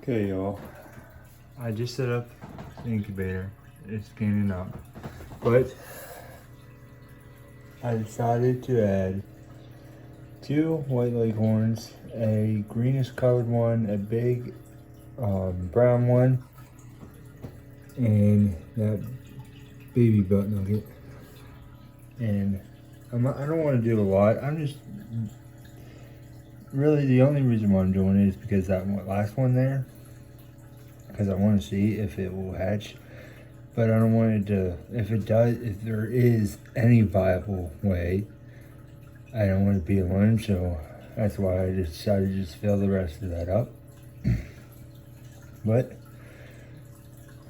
Okay, y'all. I just set up the incubator. It's scanning up. But I decided to add 2 white leghorns, a greenish colored one, a big brown one, and that baby butt nugget. And I don't want to do a lot. I'm just really, the only reason why I'm doing it is because that last one there, because I want to see if it will hatch. But I don't want it to, if there is any viable way, I don't want it to be alone, so that's why I decided to just fill the rest of that up. But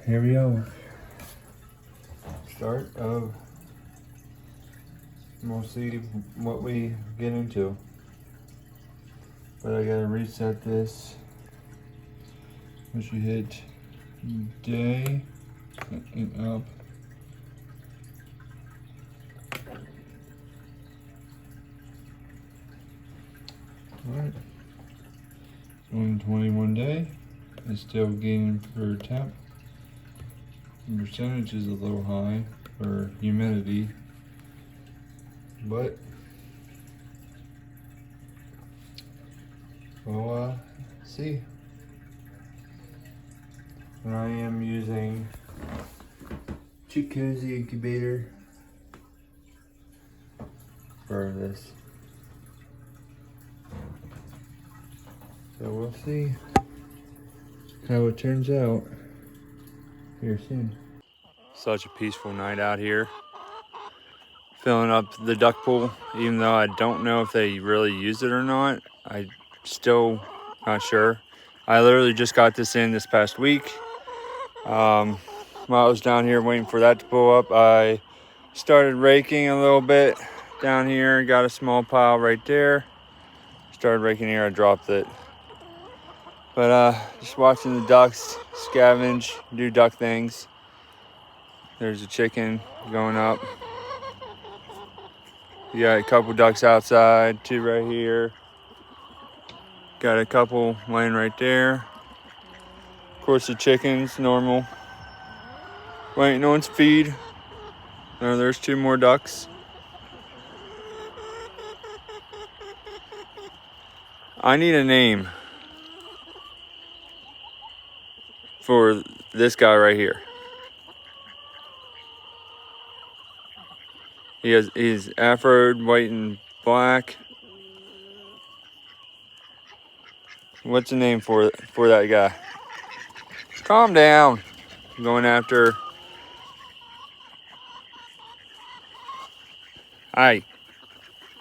here we go. Start of, we'll see what we get into. But I gotta reset this. Once you hit day and up. Alright. On 21 day. It's still gaining per temp. The percentage is a little high for humidity. But we'll see. And I am using Chick Cozy incubator for this. So we'll see how it turns out here soon. Such a peaceful night out here. Filling up the duck pool, even though I don't know if they really use it or not. I still not sure. I literally just got this in this past week. While I was down here waiting for that to pull up, I started raking a little bit down here. Got a small pile right there. Started raking here, I dropped it. But just watching the ducks scavenge, do duck things. There's a chicken going up. You got a couple ducks outside, 2 right here. Got a couple laying right there. Of course, the chickens, normal. Waiting on feed. There's 2 more ducks. I need a name for this guy right here. He's afroed, white and black. What's the name for that guy? Calm down. I'm going after. Hi.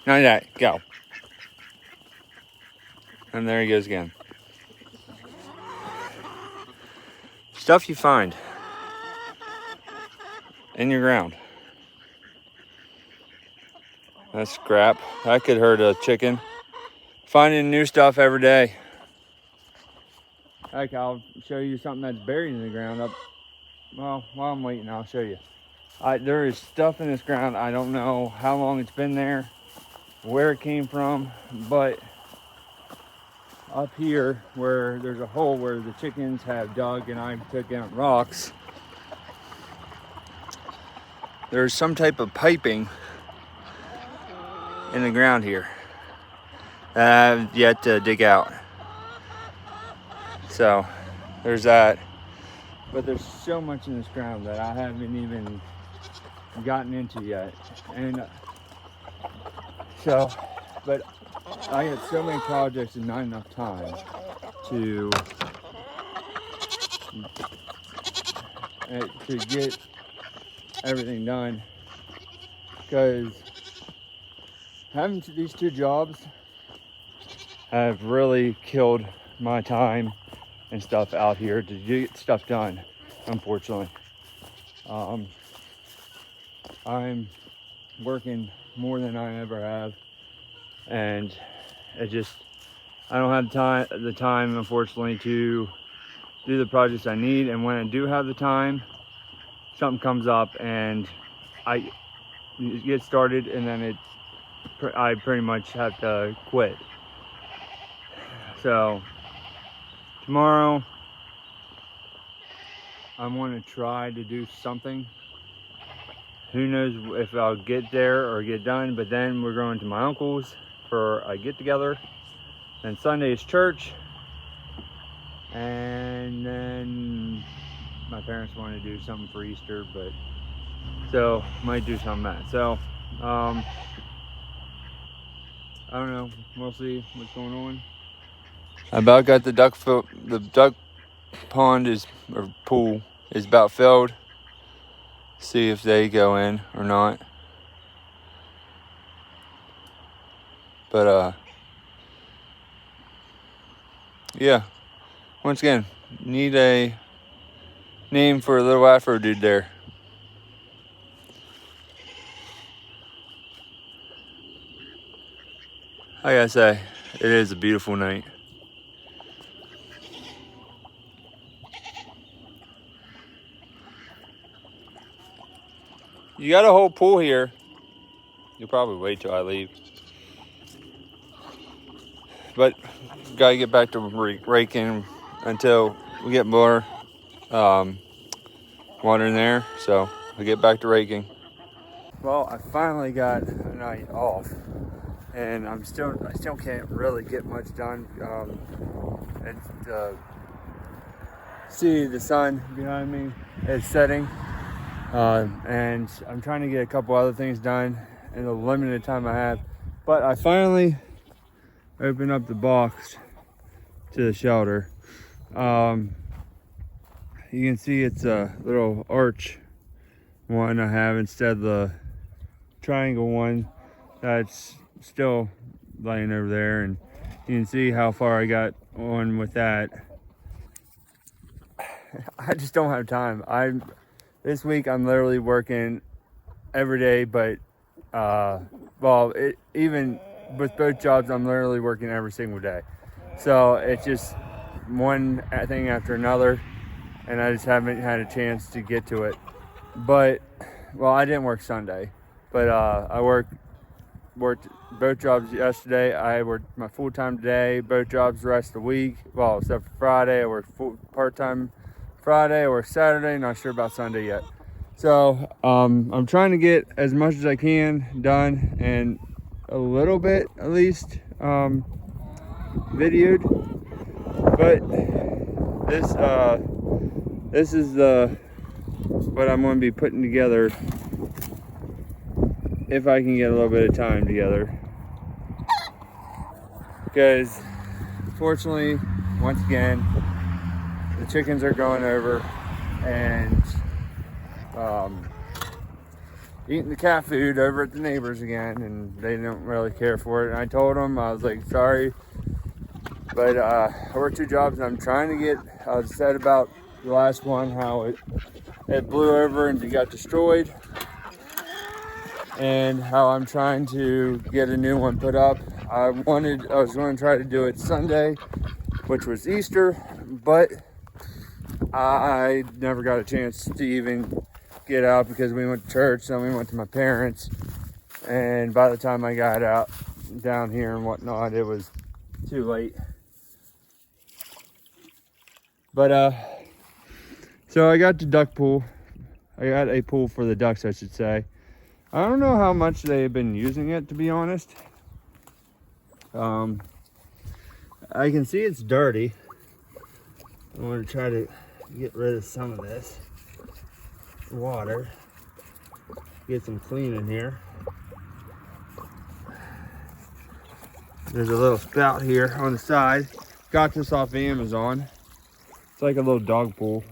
Not that. Go. And there he goes again. Stuff you find in your ground. That's scrap. That could hurt a chicken. Finding new stuff every day. Heck, I'll show you something that's buried in the ground up. Well, while I'm waiting, I'll show you. There is stuff in this ground. I don't know how long it's been there, where it came from, but up here where there's a hole where the chickens have dug and I took out rocks, there's some type of piping in the ground here that I have yet to dig out. So there's that. But there's so much in this ground that I haven't even gotten into yet. And so, but I had so many projects and not enough time to get everything done, because having these 2 jobs have really killed my time and stuff out here to get stuff done, unfortunately. I'm working more than I ever have, and I don't have the time, unfortunately, to do the projects I need. And when I do have the time, something comes up and I get started, and then I pretty much have to quit. So tomorrow I want to try to do something. Who knows if I'll get there or get done, but then we're going to my uncle's for a get together. And Sunday is church. And then my parents want to do something for Easter, but so might do something that. So I don't know. We'll see what's going on. I about got the duck pond or pool is about filled. See if they go in or not. But yeah. Once again, need a name for a little afro dude there. I gotta say, it is a beautiful night. You got a whole pool here. You'll probably wait till I leave. But gotta get back to raking until we get more water in there. So we get back to raking. Well, I finally got a night off, and I still can't really get much done. See the sun behind me, it's setting, and I'm trying to get a couple other things done in the limited time I have. But I finally opened up the box to the shelter. You can see it's a little arch one I have instead of the triangle one that's still laying over there, and you can see how far I got on with that. I just don't have time. This week I'm literally working every day, but even with both jobs I'm literally working every single day. So it's just one thing after another, and I just haven't had a chance to get to it. But well, I didn't work Sunday, but I worked both jobs yesterday. I worked my full-time today, both jobs the rest of the week. Well, except for Friday. I worked part-time Friday. I worked Saturday. Not sure about Sunday yet. So I'm trying to get as much as I can done, and a little bit at least videoed. But this is what I'm going to be putting together if I can get a little bit of time together, because fortunately, once again, the chickens are going over and eating the cat food over at the neighbors again, and they don't really care for it. And I told them, I was like, sorry, but I work two jobs, and I'm trying to get, I said about the last one how it blew over and it got destroyed, and how I'm trying to get a new one put up. I was going to try to do it Sunday, which was Easter, but I never got a chance to even get out because we went to church, then we went to my parents, and by the time I got out down here and whatnot, it was too late. But so I got the duck pool. I got a pool for the ducks, I should say. I don't know how much they've been using it, to be honest. I can see it's dirty. I want to try to get rid of some of this water. Get some clean in here. There's a little spout here on the side. Got this off Amazon. It's like a little dog pool.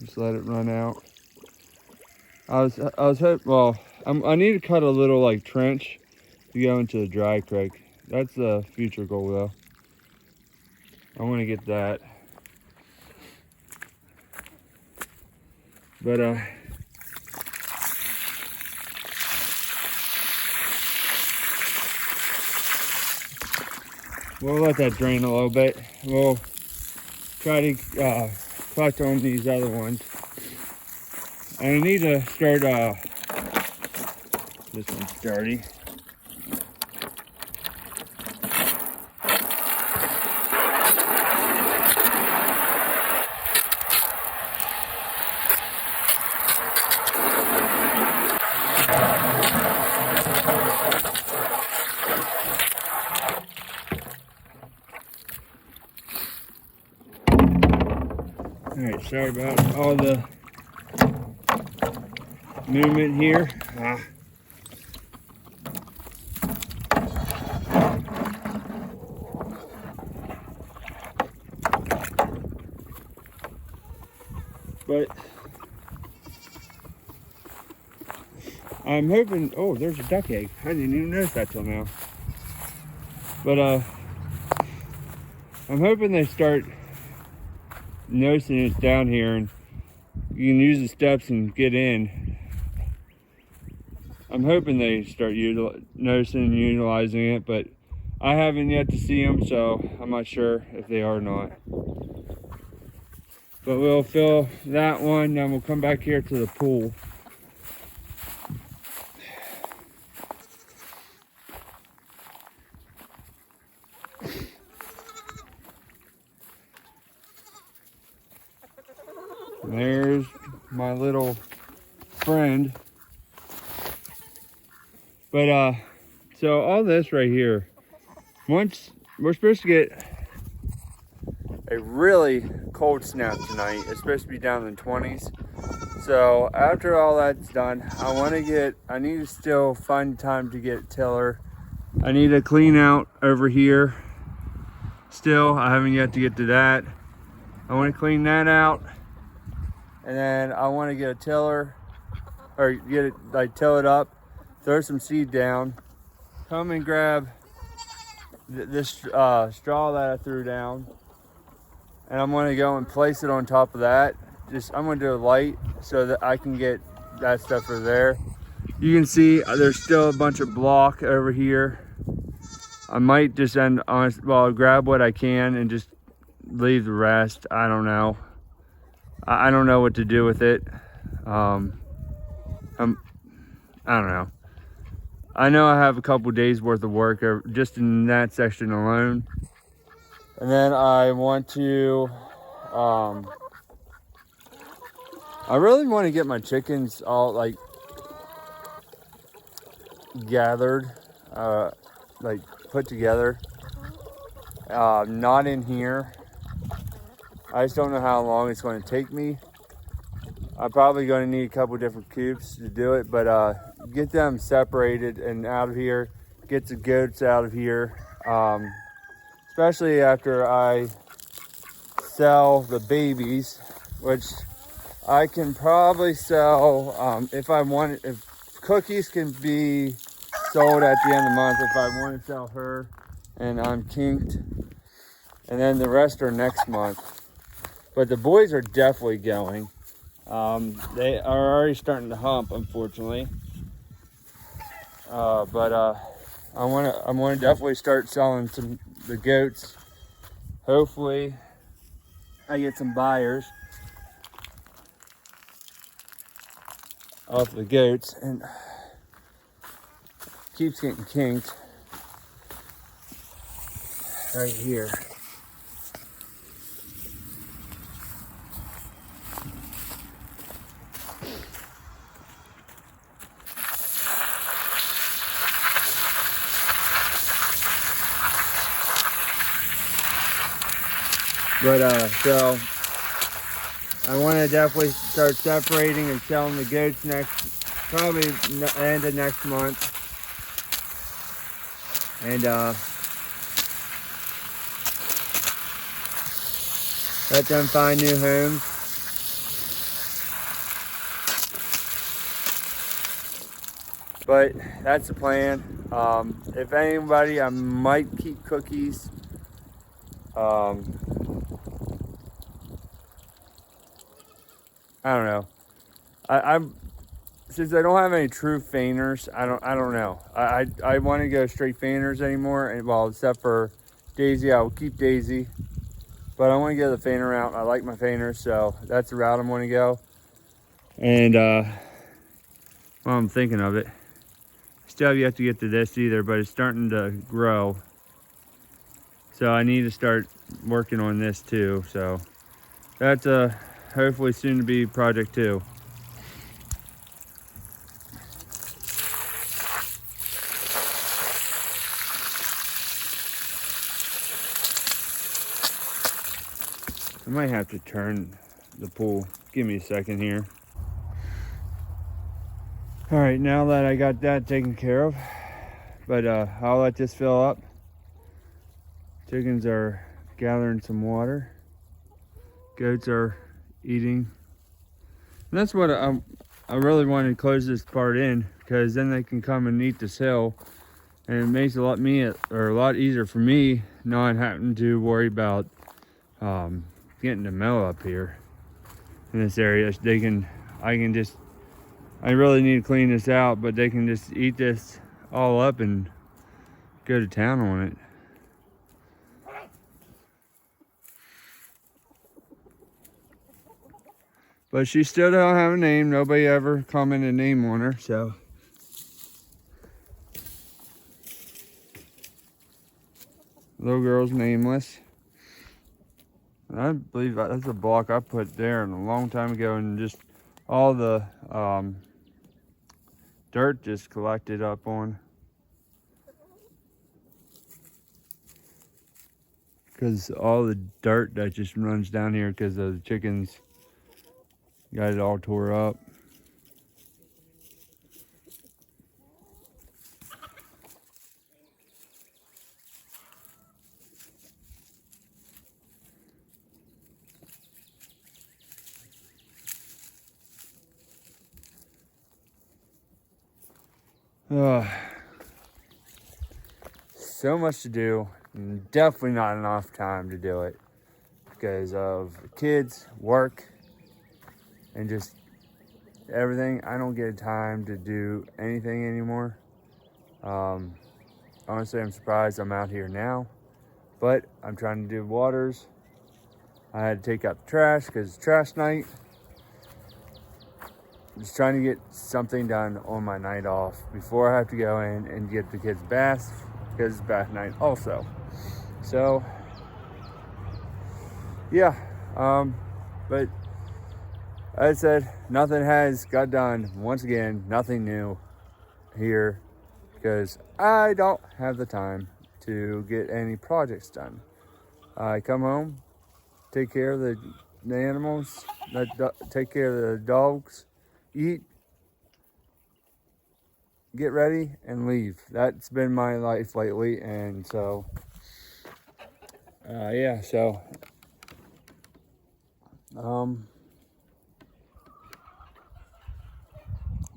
Just let it run out. I was hoping, well, I need to cut a little like trench to go into the dry creek. That's a future goal though. I want to get that. But we'll let that drain a little bit. We'll try to clutch on these other ones. And I need to start, this one's dirty. Alright, sorry about all the movement here. But I'm hoping, oh, there's a duck egg. I didn't even notice that till now. But I'm hoping they start noticing it's down here and you can use the steps and get in. I'm hoping they start noticing and utilizing it, but I haven't yet to see them, so I'm not sure if they are or not. But we'll fill that one, then we'll come back here to the pool. There's my little friend. But so all this right here, once we're supposed to get a really cold snap tonight, it's supposed to be down in the 20s. So after all that's done, I need to still find time to get tiller. I need to clean out over here. Still, I haven't yet to get to that. I want to clean that out. And then I want to get a tiller, or get it, like, till it up, throw some seed down, come and grab this straw that I threw down, and I'm going to go and place it on top of that. I'm going to do a light so that I can get that stuff over there. You can see there's still a bunch of block over here. I might just I'll grab what I can and just leave the rest. I don't know. I don't know what to do with it. I don't know. I know I have a couple days worth of work just in that section alone. And then I want to, I really want to get my chickens all like gathered, like put together. Not in here. I just don't know how long it's going to take me. I'm probably going to need a couple different coops to do it, but get them separated and out of here. Get the goats out of here. Especially after I sell the babies, which I can probably sell if Cookies can be sold at the end of the month if I want to sell her, and I'm kinked. And then the rest are next month. But the boys are definitely going. They are already starting to hump, unfortunately. But I want to definitely start selling the goats. Hopefully, I get some buyers off the goats, and keeps getting kinked right here. But so I want to definitely start separating and selling the goats probably end of next month. And let them find new homes. But that's the plan. If anybody, I might keep Cookies. I don't know. I'm since I don't have any true fainers, I don't know. I want to go straight fainers anymore, and well, except for Daisy, I will keep Daisy. But I want to get the fainer out. I like my fainers, so that's the route I'm going to go. And well, I'm thinking of it. Still have yet to get to this either, but it's starting to grow. So I need to start working on this too. So that's a hopefully soon to be project 2. I might have to turn the pool. Give me a second here. All right, now that I got that taken care of, but I'll let this fill up. Chickens are gathering some water. Goats are eating. And that's what I really wanted to close this part in, because then they can come and eat this hill, and it makes it a lot easier for me not having to worry about getting the mail up here in this area. I really need to clean this out, but they can just eat this all up and go to town on it. But she still don't have a name. Nobody ever commented a name on her, so. Little girl's nameless. I believe that's a block I put there a long time ago, and just all the dirt just collected up on. Because all the dirt that just runs down here because of the chickens got it all tore up. So much to do, and definitely not enough time to do it because of kids, work, and just everything. I don't get time to do anything anymore. Honestly, I'm surprised I'm out here now, but I'm trying to do waters. I had to take out the trash because it's trash night. Just trying to get something done on my night off before I have to go in and get the kids baths, because it's bath night also. So yeah, but as I said, nothing has got done. Once again, nothing new here because I don't have the time to get any projects done. I come home, take care of the animals, take care of the dogs, eat, get ready, and leave. That's been my life lately, and so yeah, so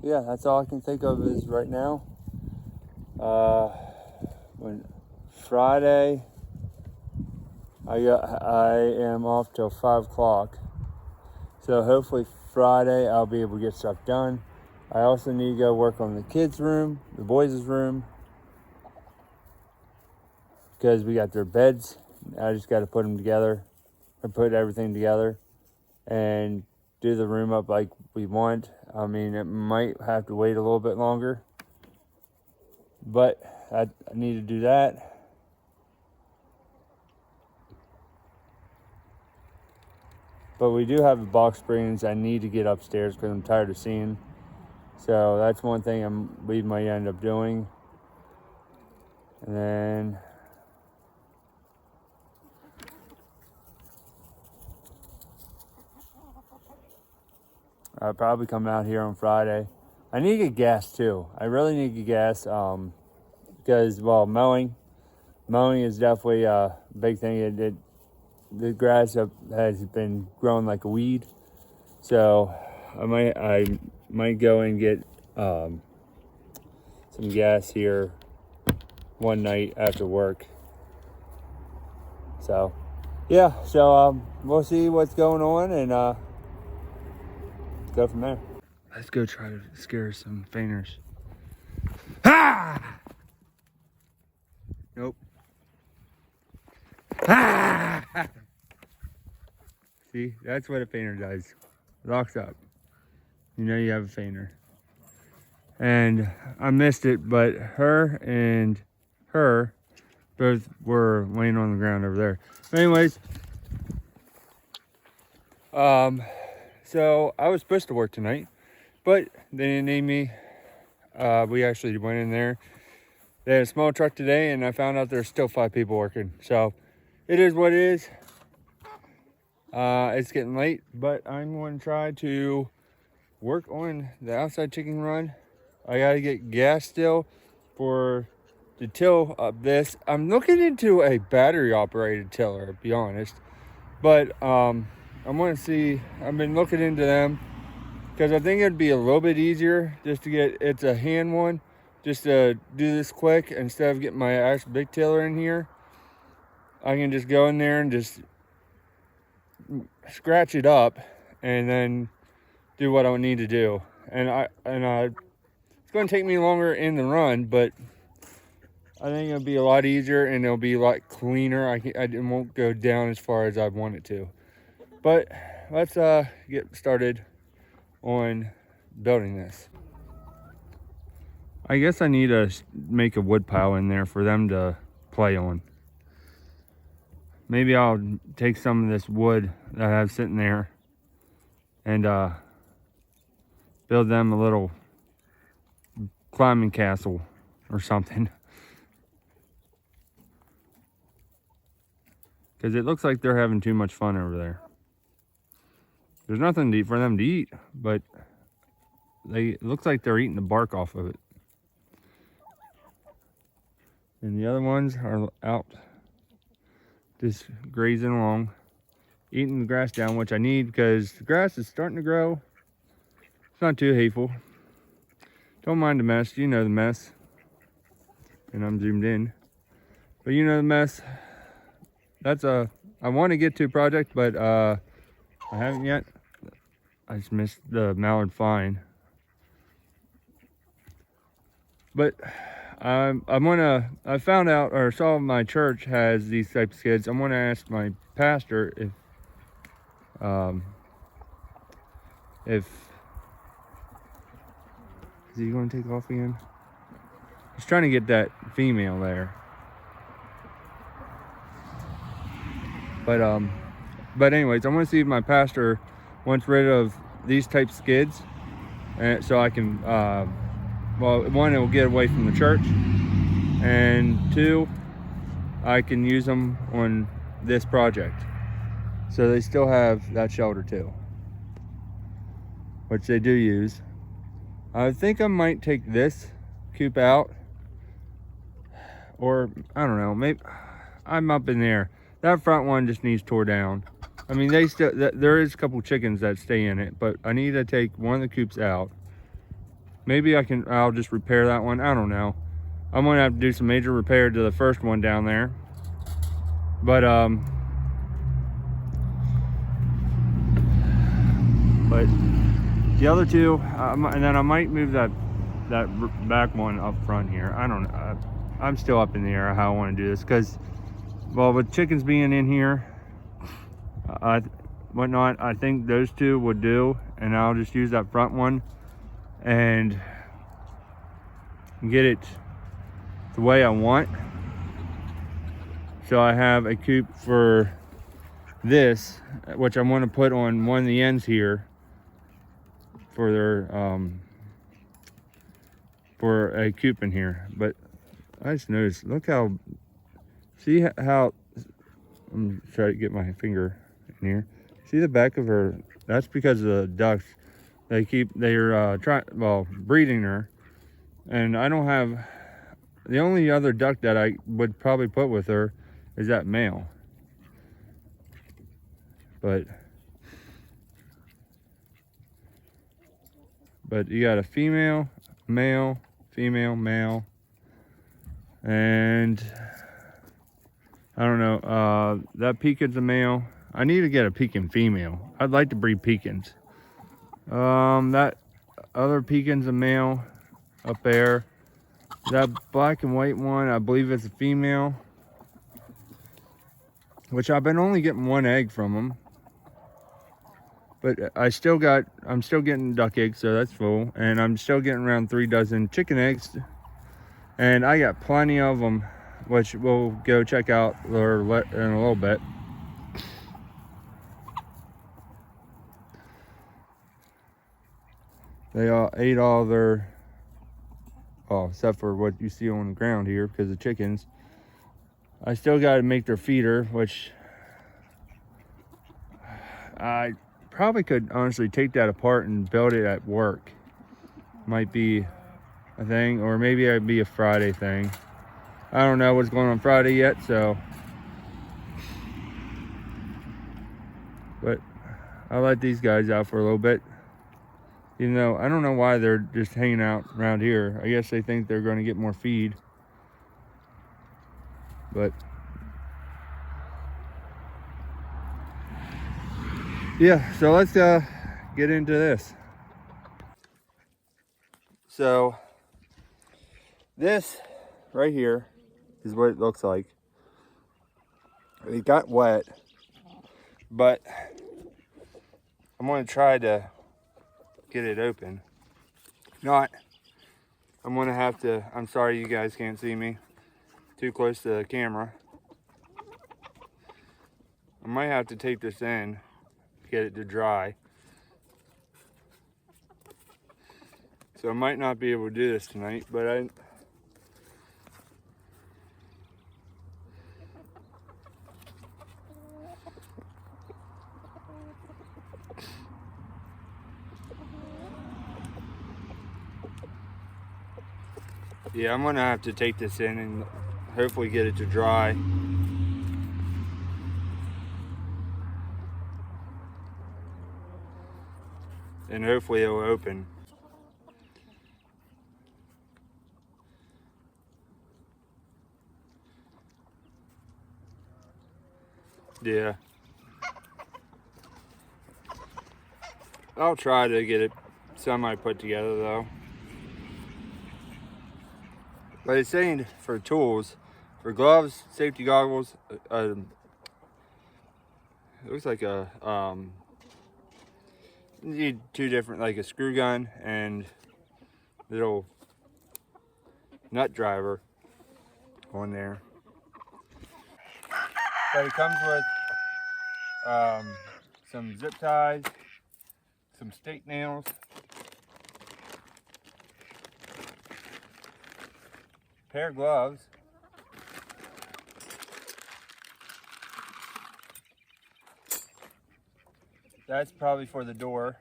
yeah, that's all I can think of is right now. When Friday, I am off till 5 o'clock, so hopefully Friday I'll be able to get stuff done. I also need to go work on the kids' room, the boys' room, because we got their beds. I just got to put them together, or put everything together, and do the room up like we want. I mean, it might have to wait a little bit longer, but I need to do that. But we do have the box springs I need to get upstairs because I'm tired of seeing. So that's one thing we might end up doing. And then I'll probably come out here on Friday. I need to get gas too. I really need to get gas because, well, mowing is definitely a big thing. The grass has been growing like a weed. So I might go and get some gas here one night after work. So yeah, so we'll see what's going on and go from there. Let's go try to scare some fainters. Ah! Nope. Ah! See, that's what a fainter does. Locks up. You know you have a fainter. And I missed it, but her and her both were laying on the ground over there. Anyways, so I was supposed to work tonight, but they didn't need me. We actually went in there. They had a small truck today, and I found out there's still 5 people working. So it is what it is. It's getting late, but I'm going to try to work on the outside chicken run. I got to get gas still for to till up this. I'm looking into a battery operated tiller, to be honest. But I'm going to see. I've been looking into them because I think it'd be a little bit easier just to get, it's a hand one, just to do this quick instead of getting my actual big tiller in here. I can just go in there and just scratch it up and then do what I need to do. And it's going to take me longer in the run, but I think it'll be a lot easier and it'll be a lot cleaner. It won't go down as far as I want it to. But let's get started on building this. I guess I need to make a wood pile in there for them to play on. Maybe I'll take some of this wood that I have sitting there and build them a little climbing castle or something. Because it looks like they're having too much fun over there. There's nothing for them to eat, but it looks like they're eating the bark off of it. And the other ones are out just grazing along, eating the grass down, which I need because the grass is starting to grow. It's not too hateful. Don't mind the mess. You know the mess. And I'm zoomed in. But you know the mess. That's I want to get to a project, but I haven't yet. I just missed the mallard fine. But I found out or saw my church has these types of skids. I'm gonna ask my pastor if is he gonna take off again? He's trying to get that female there. But anyways, I want to see if my pastor wants rid of these type skids, and so I can well, one, it will get away from the church, and two, I can use them on this project. So they still have that shelter too, which they do use. I think I might take this coop out, or I don't know, maybe I'm up in there. That front one just needs tore down. I mean, there is a couple chickens that stay in it, but I need to take one of the coops out. Maybe I'll just repair that one. I don't know. I'm gonna have to do some major repair to the first one down there. But the other two, and then I might move that back one up front here. I don't know. I'm still up in the air how I want to do this because, well, with chickens being in here, whatnot, I think those two would do, and I'll just use that front one and get it the way I want. So I have a coop for this, which I want to put on one of the ends here for their for a coop in here. But I just noticed, look how, see how, I'm trying to get my finger in here. See the back of her? That's because of the ducks. They're breeding her, and I don't have, the only other duck that I would probably put with her is that male. But you got a female, male, female, male, and I don't know, that pekin's a male. I need to get a pekin female. I'd like to breed pekins. That other pekin's a male up there. That black and white one, I believe it's a female, which I've been only getting one egg from them. But I'm still getting duck eggs, so that's full. And I'm still getting around 3 dozen chicken eggs. And I got plenty of them, which we'll go check out in a little bit. They all ate all their, except for what you see on the ground here because of chickens. I still got to make their feeder, which I probably could honestly take that apart and build it at work. Might be a thing, or maybe it'd be a Friday thing. I don't know what's going on Friday yet, so. But I'll let these guys out for a little bit. Even though I don't know why they're just hanging out around here. I guess they think they're going to get more feed. But yeah, so let's get into this. So this right here is what it looks like. It got wet, but I'm going to try to get it open. If not, I'm going to have to, I'm sorry you guys can't see me too close to the camera. I might have to take this in, get it to dry. So I might not be able to do this tonight, but yeah, I'm gonna have to take this in and hopefully get it to dry. And hopefully it'll open. Yeah. I'll try to get it semi put together though. But it's saying for tools, for gloves, safety goggles, it looks like a, you need two different, like a screw gun and little nut driver on there. But it comes with some zip ties, some steak nails, pair of gloves, that's probably for the door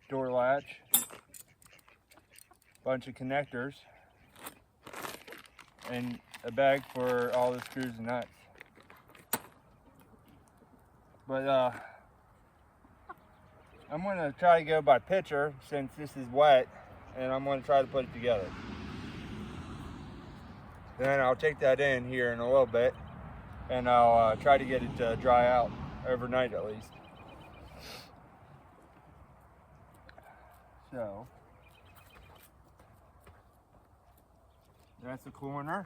latch, bunch of connectors, and a bag for all the screws and nuts. But I'm gonna try to go by picture since this is wet, and I'm gonna try to put it together. Then I'll take that in here in a little bit, and I'll try to get it to dry out overnight at least. So that's the corner.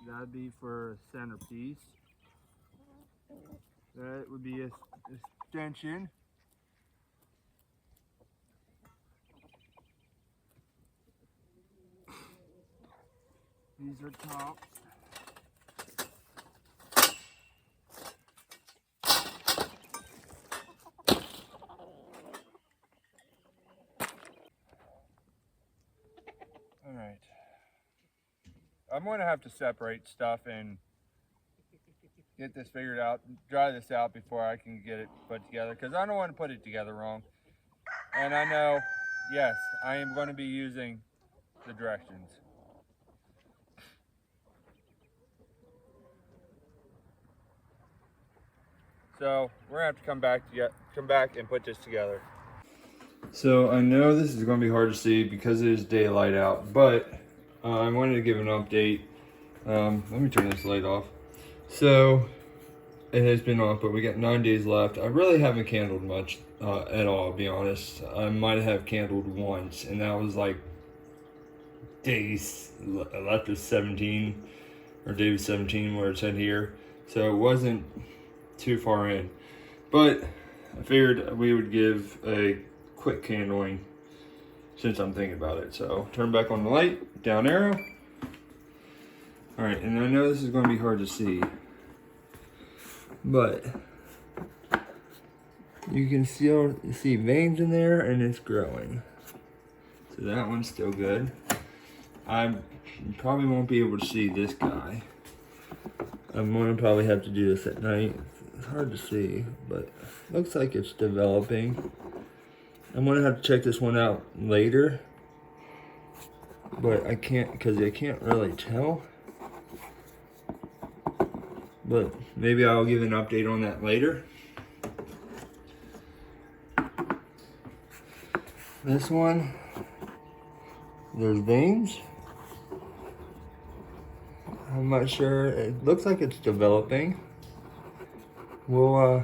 That'd be for a centerpiece. That would be a extension. These are tops. All right. I'm going to have to separate stuff and get this figured out, dry this out before I can get it put together, because I don't want to put it together wrong. And I know, yes, I am going to be using the directions. So we're gonna have to come back and put this together. So I know this is going to be hard to see because it is daylight out, but I wanted to give an update. Let me turn this light off. So it has been off, but we got 9 days left. I really haven't candled much at all, to be honest. I might have candled once, and that was like days left of 17, or day 17 where it said here. So it wasn't too far in, but I figured we would give a quick candling since I'm thinking about it. So turn back on the light, down arrow. All right, and I know this is going to be hard to see, but you can still see veins in there, and it's growing. So that one's still good. I probably won't be able to see this guy. I'm gonna probably have to do this at night. It's hard to see, but looks like it's developing. I'm gonna have to check this one out later, but I can't because I can't really tell. But maybe I'll give an update on that later. This one, there's veins. I'm not sure. It looks like it's developing. We'll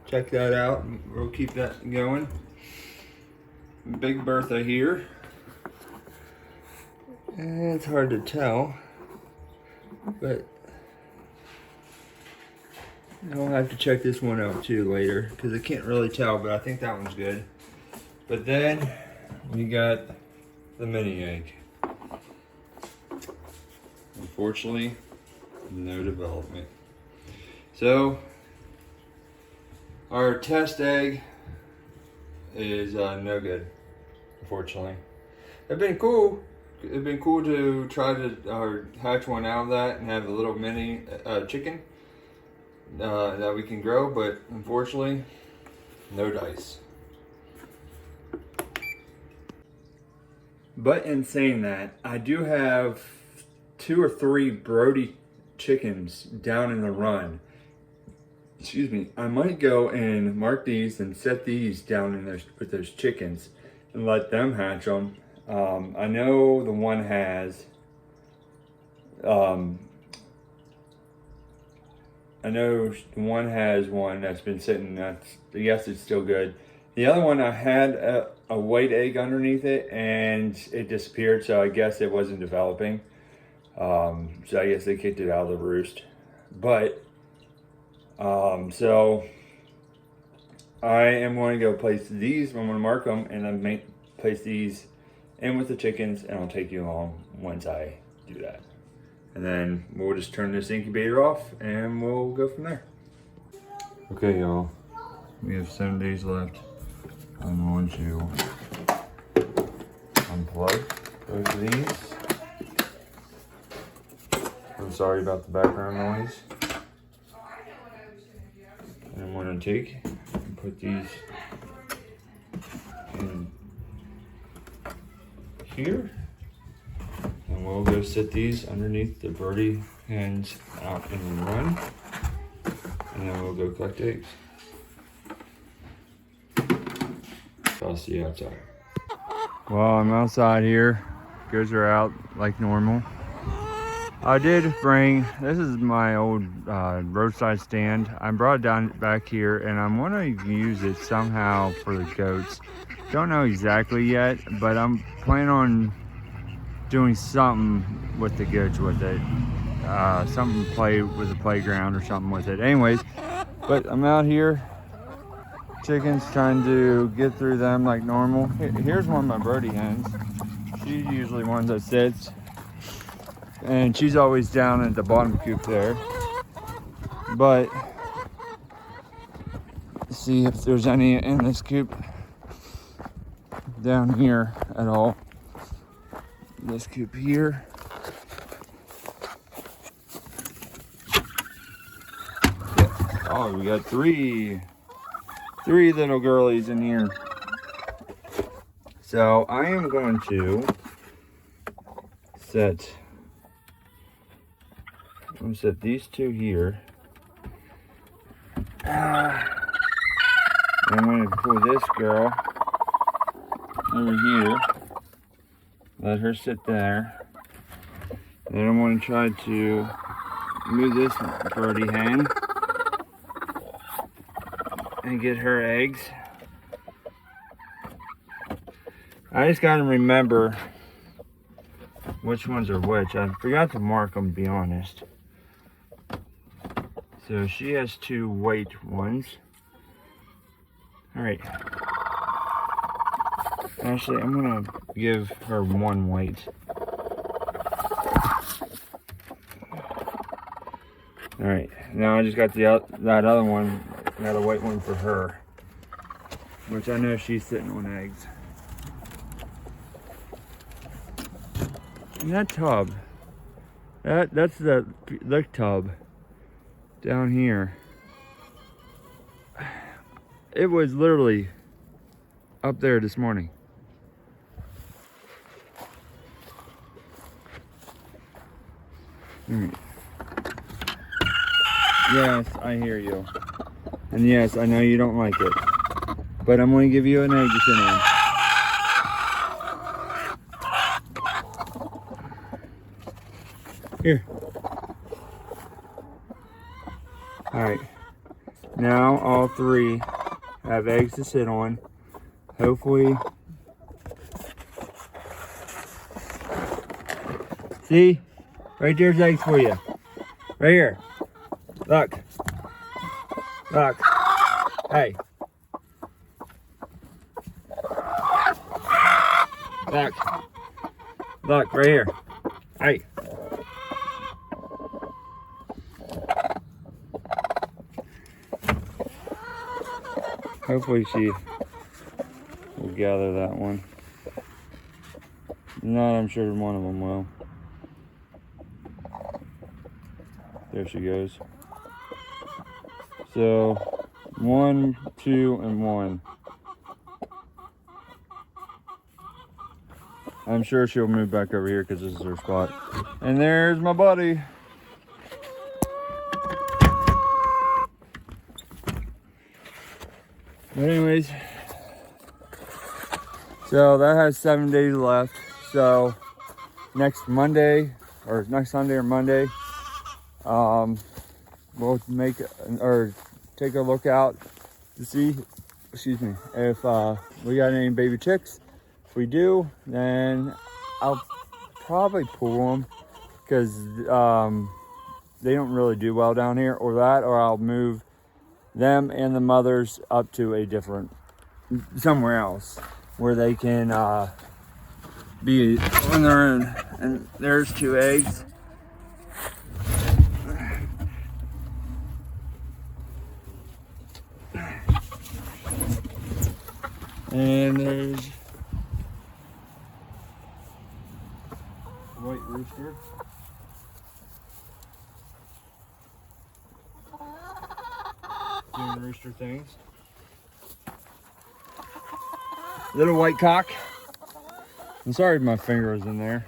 check that out. We'll keep that going. Big Bertha here. And it's hard to tell, but I'll have to check this one out too later because I can't really tell, but I think that one's good. But then we got the mini egg. Unfortunately, no development. So our test egg is no good, unfortunately. It'd been cool. It'd been cool to try to hatch one out of that and have a little mini chicken that we can grow, but unfortunately, no dice. But in saying that, I do have 2 or 3 Brody chickens down in the run. Excuse me. I might go and mark these and set these down in with those chickens and let them hatch them. I know the one has. I know the one has one that's been sitting. Yes, it's still good. The other one, I had a white egg underneath it and it disappeared, so I guess it wasn't developing. So I guess they kicked it out of the roost. But, so I am going to go place these. I'm going to mark them and then place these in with the chickens, and I'll take you along once I do that. And then we'll just turn this incubator off and we'll go from there. Okay, y'all. We have 7 days left. I'm going to unplug both of these. I'm sorry about the background noise. And I'm going to take and put these in here. And we'll go set these underneath the birdie hens out in the run. And then we'll go collect eggs. I'll see you outside. Well, I'm outside here. Goats are out like normal. I did bring, this is my old roadside stand. I brought it down back here and I'm wanting to use it somehow for the goats. Don't know exactly yet, but I'm planning on doing something with the goats with it. Something play with the playground or something with it. Anyways, but I'm out here. Chickens, trying to get through them like normal. Here's one of my birdie hens. She's usually one that sits. And she's always down at the bottom coop there. But see if there's any in this coop down here at all. This coop here. Yeah. Oh, we got three little girlies in here. So I am going to set these 2 here. I'm going to pull this girl over here. Let her sit there. Then I'm going to try to move this birdie hen and get her eggs. I just got to remember which ones are which. I forgot to mark them, to be honest. So she has 2 white ones. All right. Actually, I'm gonna give her 1 white. All right. Now I just got that other one. Got a white one for her, which I know she's sitting on eggs. And that tub, that's the tub down here. It was literally up there this morning. Yes, I hear you. And yes, I know you don't like it. But I'm going to give you an egg to sit on. Here. Alright. Now all three have eggs to sit on. Hopefully. See? Right there's eggs for you. Right here. Look. Look. Hey. Look. Look, right here. Hey. Hopefully she will gather that one. If not, I'm sure one of them will. There she goes. So, 1, 2, and 1. I'm sure she'll move back over here because this is her spot. And there's my buddy. But anyways, so that has 7 days left. So next Monday, or next Sunday or Monday, we'll make or take a look out to see, excuse me, if we got any baby chicks. If we do, then I'll probably pull them because they don't really do well down here, or that, or I'll move them and the mothers up to a different, somewhere else where they can be on their own. And there's 2 eggs. And there's white rooster. Doing rooster things. Little white cock. I'm sorry my finger is in there.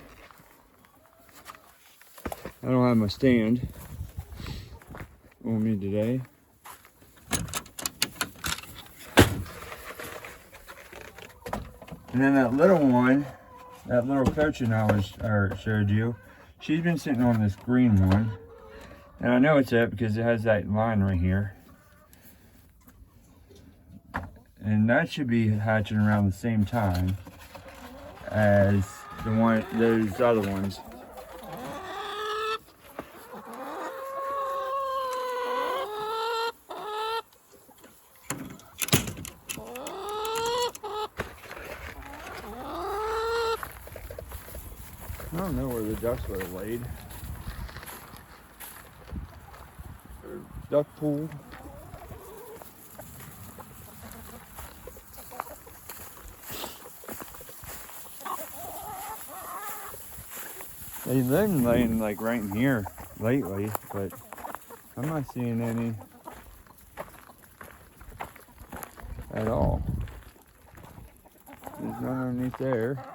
I don't have my stand on me today. And then that little one, that little cochin I showed you, she's been sitting on this green one. And I know it's it because it has that line right here. And that should be hatching around the same time as those other ones. I don't know where the ducks would have laid. Duck pool. They've been laying like right in here lately, but I'm not seeing any at all. There's none underneath there.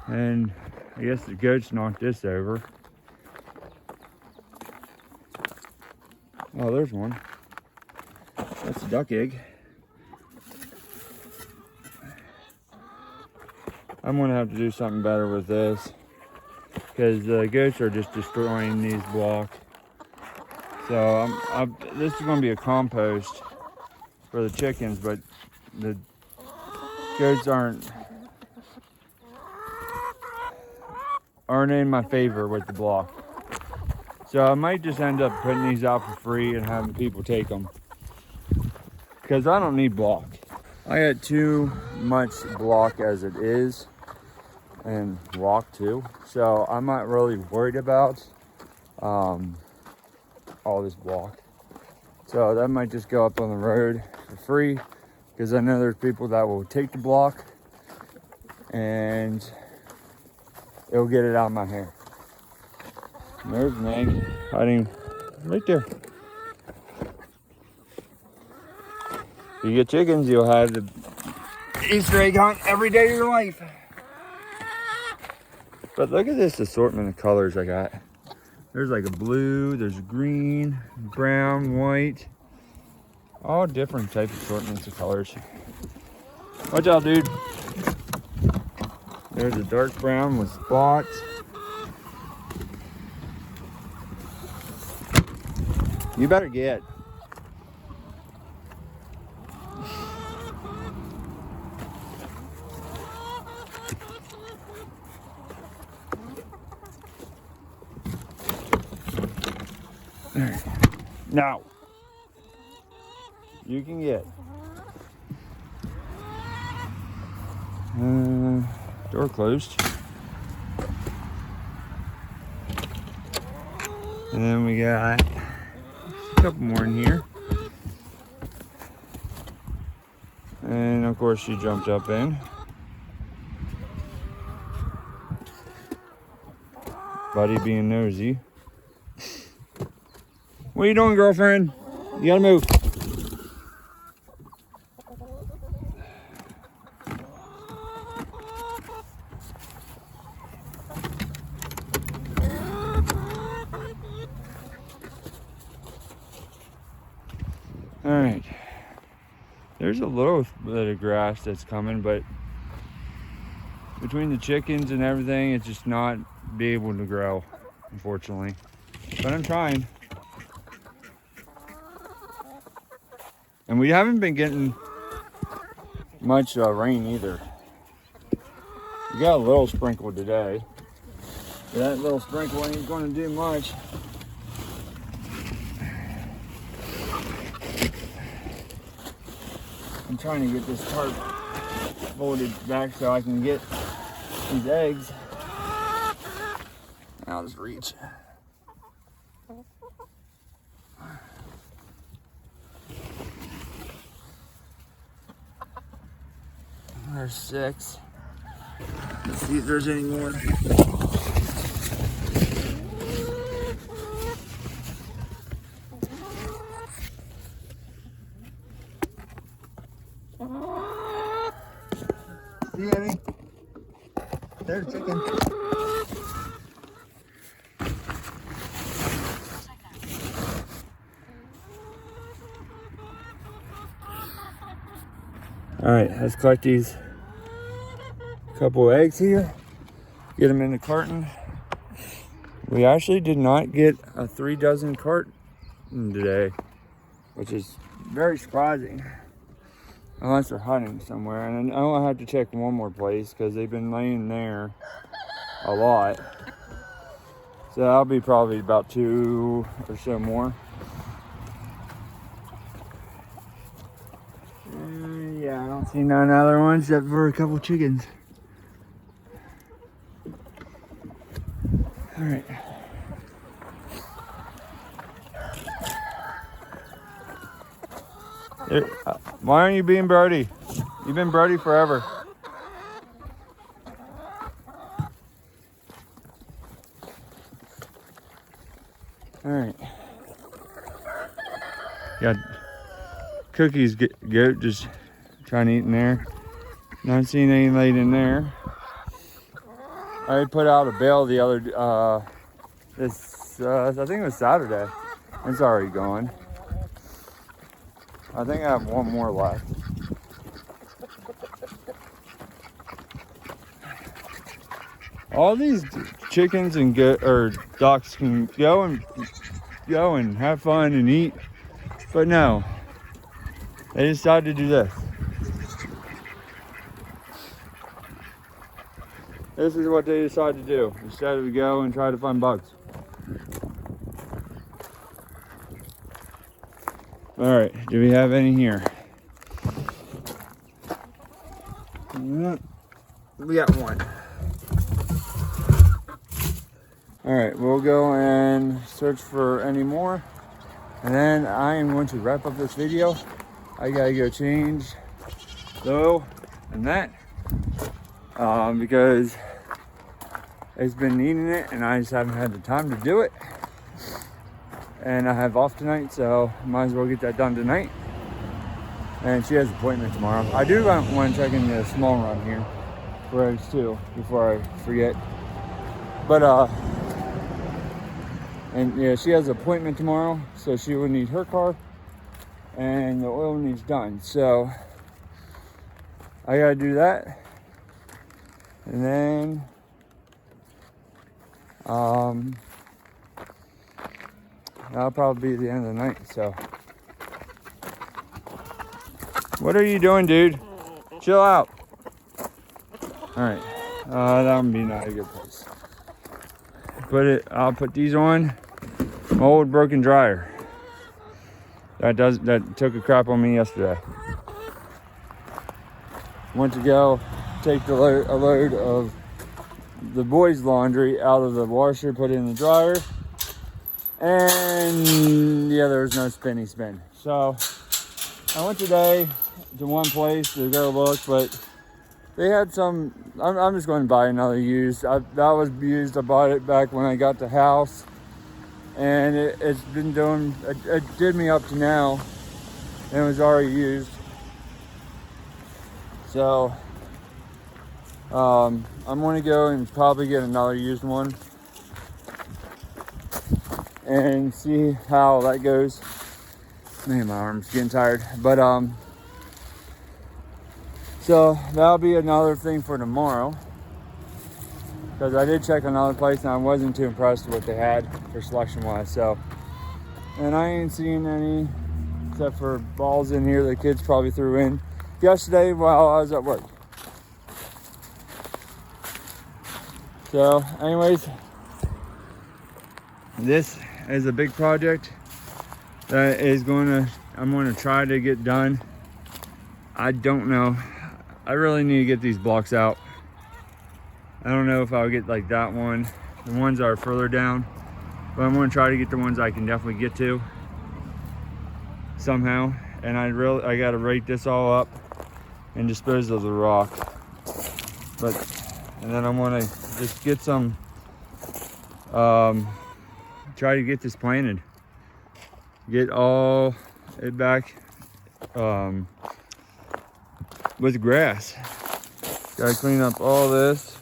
And I guess the goats knocked this over. Oh, there's one. That's a duck egg. I'm gonna have to do something better with this because the goats are just destroying these blocks. So this is gonna be a compost for the chickens, but the goats aren't in my favor with the block. So I might just end up putting these out for free and having people take them because I don't need block. I got too much block as it is, and rock too. So I'm not really worried about all this block. So that might just go up on the road for free because I know there's people that will take the block and it'll get it out of my hair. And there's an egg hiding right there. If you get chickens, you'll have the Easter egg hunt every day of your life. But look at this assortment of colors I got. There's like a blue, there's green, brown, white. All different type of assortments of colors. Watch out, dude. There's a dark brown with spots. You better get. There. Now, you can get. Door closed. And then we got a couple more in here. And of course she jumped up in. Buddy being nosy. What are you doing, girlfriend? You gotta move. All right. There's a little bit of grass that's coming, but between the chickens and everything, it's just not be able to grow, unfortunately. But I'm trying. And we haven't been getting much rain either. We got a little sprinkle today. But that little sprinkle ain't gonna do much. I'm trying to get this tarp folded back so I can get these eggs. I'll just reach. There's 6. Let's see if there's any more. See any? There's a chicken. All right, let's collect these couple eggs here, get them in the carton. We actually did not get a 3 dozen carton today, which is very surprising, unless they're hiding somewhere. And I'll have to check one more place because they've been laying there a lot. So that'll be probably about 2 or so more. Yeah, I don't see none other ones except for a couple chickens. All right. Why aren't you being Brody? You've been Brody forever. All right. Got Cookies goat just trying to eat in there. Not seeing any laid in there. I put out a bale the other, I think it was Saturday. It's already gone. I think I have one more left. All these chickens and ducks can go and have fun and eat, but no, they decided to do this. This is what they decided to do instead of go and try to find bugs. All right, do we have any here? We got one. All right, we'll go and search for any more. And then I am going to wrap up this video. I gotta go change though and that. Because has been needing it, and I just haven't had the time to do it. And I have off tonight, so might as well get that done tonight. And she has an appointment tomorrow. I do want to check in the small run here for eggs too, before I forget. But and yeah, she has an appointment tomorrow, so she will need her car, and the oil needs done. So I gotta do that, and then that'll probably be the end of the night. So what are you doing, dude? Chill out. All right, that would be not a good place. I'll put these on my old broken dryer. That took a crap on me yesterday. Went to go take a load of the boys' laundry out of the washer, put it in the dryer, and yeah, there was no spinny spin. So I went today to one place to go look, but they had some. I'm just going to buy another used. That was used. I bought it back when I got the house, and it's been doing. It did me up to now, and it was already used. So I'm going to go and probably get another used one and see how that goes. Man, my arm's getting tired, but so that'll be another thing for tomorrow, because I did check another place and I wasn't too impressed with what they had for selection wise. So, and I ain't seen any except for balls in here the kids probably threw in yesterday while I was at work. So anyways, this is a big project that I'm going to try to get done. I don't know. I really need to get these blocks out. I don't know if I'll get like that one. The ones that are further down. But I'm going to try to get the ones I can definitely get to somehow. And I got to rake this all up and dispose of the rock. And then I'm going to just get some, try to get this planted. Get all it back with grass. Gotta clean up all this.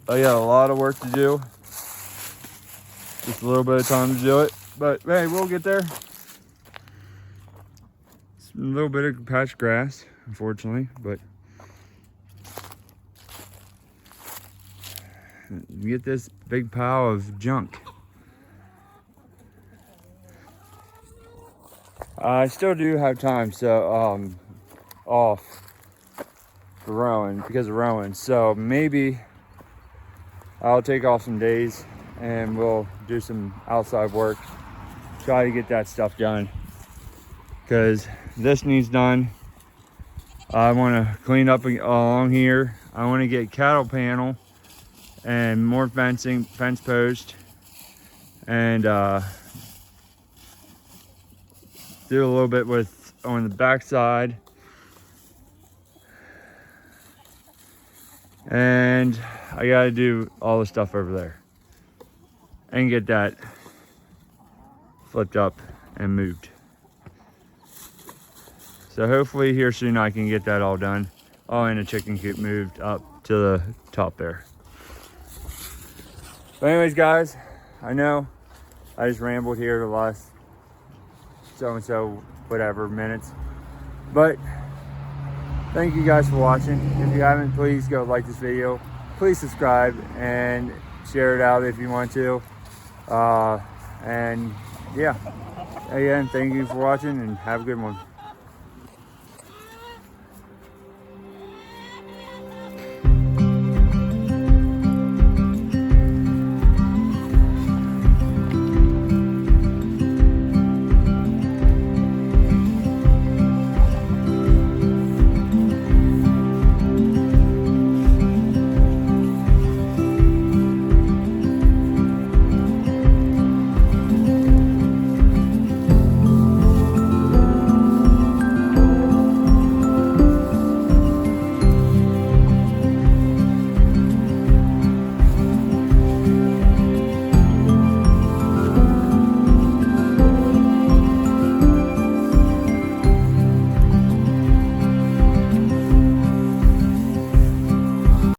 I got a lot of work to do. Just a little bit of time to do it, but hey, we'll get there. It's a little bit of patch grass, unfortunately, but get this big pile of junk. I still do have time, so off for rowing because of rowing. So maybe I'll take off some days and we'll do some outside work. Try to get that stuff done because this needs done. I want to clean up along here. I want to get cattle panel and more fencing, fence post, and do a little bit on the back side, and I gotta do all the stuff over there and get that flipped up and moved. So hopefully here soon I can get that all done. Oh, and the chicken coop moved up to the top there. But anyways, guys, I know I just rambled here the last so whatever minutes, but thank you guys for watching. If you haven't, please go like this video, please subscribe and share it out if you want to, and yeah, again, thank you for watching and have a good one.